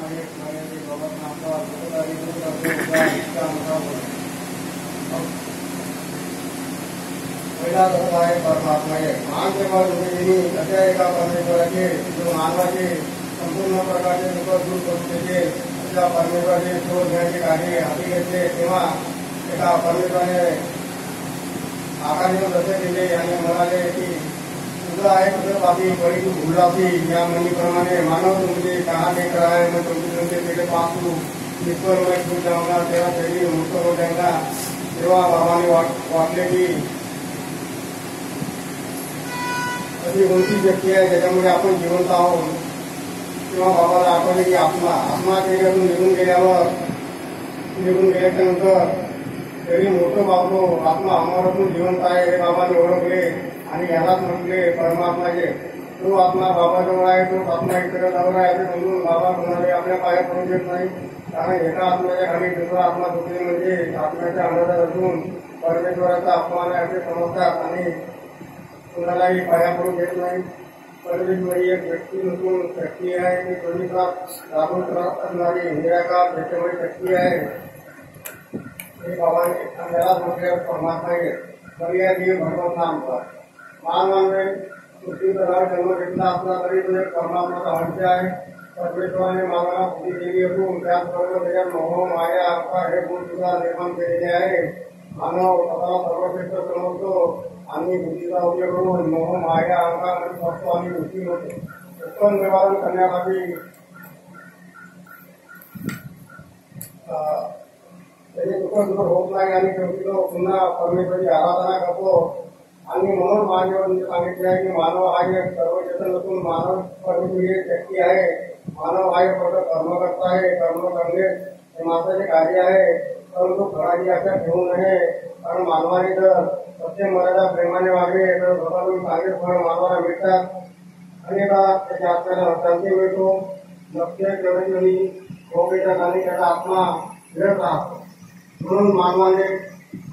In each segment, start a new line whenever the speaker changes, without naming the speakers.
प्रमाणे बाबा नामचा पहिला धर्म आहे परमात्मा आहे। महान सेवा योगिनी अशा एका परमेश्वराचे जो मानवाचे संपूर्ण प्रकारचे दुःख दूर करून देते अशा परमेश्वराचे शोध घेण्याचे कार्य हाती घेतले। तेव्हा एका परमेश्वराने आकाशाने दर्शन केले आणि म्हणाले की तुझं आहे तुझं पापी बळी तू भुलासी। या म्हणीप्रमाणे मानव तुमचे कहा लेकर आहे मग तुमचे पेटे पाहू निष्फळ तू जाणार तेव्हा शरीर मुक्त हो जायला। तेव्हा बाबाने वाटले की अशी कोणती शक्ती आहे ज्याच्यामुळे आपण जिवंत आहोत। तेव्हा बाबाला आठवले की आत्मा त्याच्यातून निघून गेल्याच्यानंतर तरी मोठं बाबलो आत्मा अमरातून जिवंत आहे हे बाबाने ओळखले आणि यालाच म्हटले परमात्माचे। तो आत्मा बाबाजवळ आहे तो आत्मा इकडे जवळ आहे असे समजून बाबा कोणाला आपल्या पाया पडून देत नाही। कारण एका आत्म्याच्या खाली दुसरा आत्मा दुखले म्हणजे आत्म्याच्या अंदाजात असून परमेश्वराचा अपमान आहे असे समजतात आणि कुणालाही पाया पडून देत नाही। परमेश्वर ही एक व्यक्ती नसून शक्ती आहे ती कोणीचा राबवत असणारी निराकार त्याच्यामुळे शक्ती आहे हे बाबाने त्याला म्हटले परमात्मा आहे। पर्याय दिए भगवत नाम पर मानवाने पृथ्वीवर जन्म घेतला असला तरी तो एक परमात्माचा अंश आहे। परमेश्वराने मानवाला बुद्धी दिली असून त्याचबरोबर त्याच्यात मोह माया अहंकार हे गुण सुद्धा निर्माण केलेले आहे। मानव स्वतःला सर्वश्रेष्ठ समजतो आणि बुद्धीचा उपयोग करून मोह माया अहंकार फसतो आणि दुःखी होतो। उत्तम निवारण करण्यासाठी त्याचे दुःख दूर होत नाही आणि शेवटी तो पुन्हा परमेश्वराची आराधना करतो। आणि म्हणून माझ्यावर सांगितले आहे की मानव हा एक सर्वचेतन नसून मानव परमेश्वरी एक शक्ती आहे। मानव हा एक कर्मकर्ता आहे। कर्म करणे हे माणसाचे कार्य आहे परंतु फळाची आशा ठेवू नये। कारण मानवाने जर सत्य मर्यादा प्रेमाने वागले तर स्वतःहून चांगले फळ मानवाला मिळतात। अनेकदा त्याच्या आत्म्याला शांती मिळतो। लक्ष्य केवढी भोगेच्या ठिकाणी त्याचा आत्मा फिरत राहतो। म्हणून मानवाने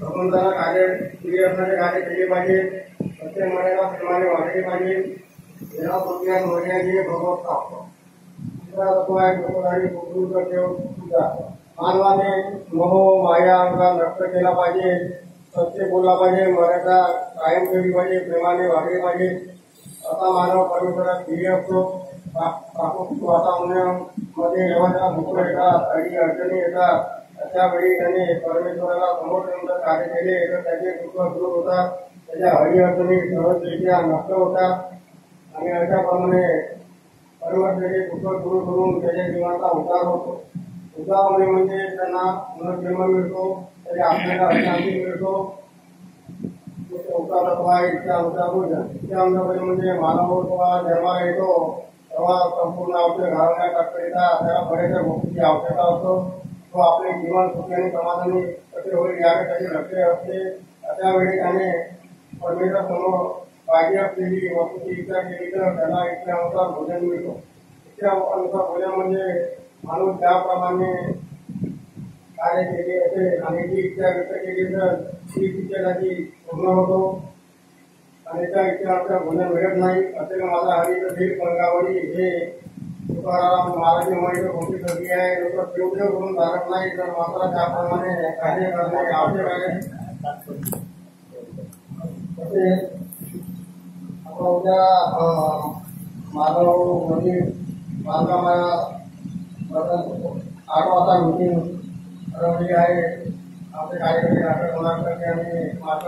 भगवंताला प्रिय असणारे कार्य केले पाहिजे। सत्य मर्यादा प्रेमाने वागले पाहिजे। या प्रक्रिया होण्याची भगवत प्राप्त दुसरा तत्व आहे लोकधारी कुटुंब ठेव पूजा। मानवाने मोह माया अहंकार नष्ट केला पाहिजे। सत्य बोलला पाहिजे। मर्यादा कायम ठेवली पाहिजे। प्रेमाने वागले पाहिजे। असा मानव परमेश्वरात प्रिय असतो। प्राकृतिक वातावरणामध्ये जेव्हा त्याला दुःख येतात आणि अडचणी येतात अशा वेळी त्याने परमेश्वराला समोर ठेवून कार्य केले तर त्याचे दुःख दूर होतात। त्याच्या हरी अडचणी सहजरित्या नष्ट होतात आणि अशाप्रमाणे परमेश्वराचे दुःख दूर करून त्याच्या जीवनाचा उद्धार होतो। उद्धार होणे म्हणजे त्यांना पुनर्जन्म मिळतो। त्याच्या आत्म्याला शांती मिळतो। चौथा तत्व आहे इच्छा अनुसार म्हणजे मानव जेव्हा जन्माला येतो तेव्हा संपूर्ण औषध घालवण्याकरिता त्याला बऱ्याचशा गोष्टींची आवश्यकता असतो। तो आपले जीवन सुखी समाधानी कसे होईल याकडे त्याचे लक्ष असते। अशा वेळी त्याने परमेश्वर समोर पाहिजे असलेली वस्तूची इच्छा केली तर त्याला इच्छेनुसार भोजन मिळतो। इच्छेनुसार भोजन म्हणजे माणूस त्याप्रमाणे कार्य केले असेल आणि ती इच्छा व्यक्त केली तर ती इच्छेसाठी पूर्ण होतो आणि त्या इच्छेनुसार भोजन मिळत नाही। असेल माझा हरी तर धीर पंगावरी हे तुकाराम महाराज म्हणून मोठी संधी आहे। लोक तेवढे करून चालत नाही तर मात्र त्याप्रमाणे कार्य करणे आवश्यक आहे। तसे आता उद्या माधव मंदिर बांधकामाला 8 वाजता मीटिंग ठरवली आहे। आमचे कार्यकर्ते नाटक होणार आणि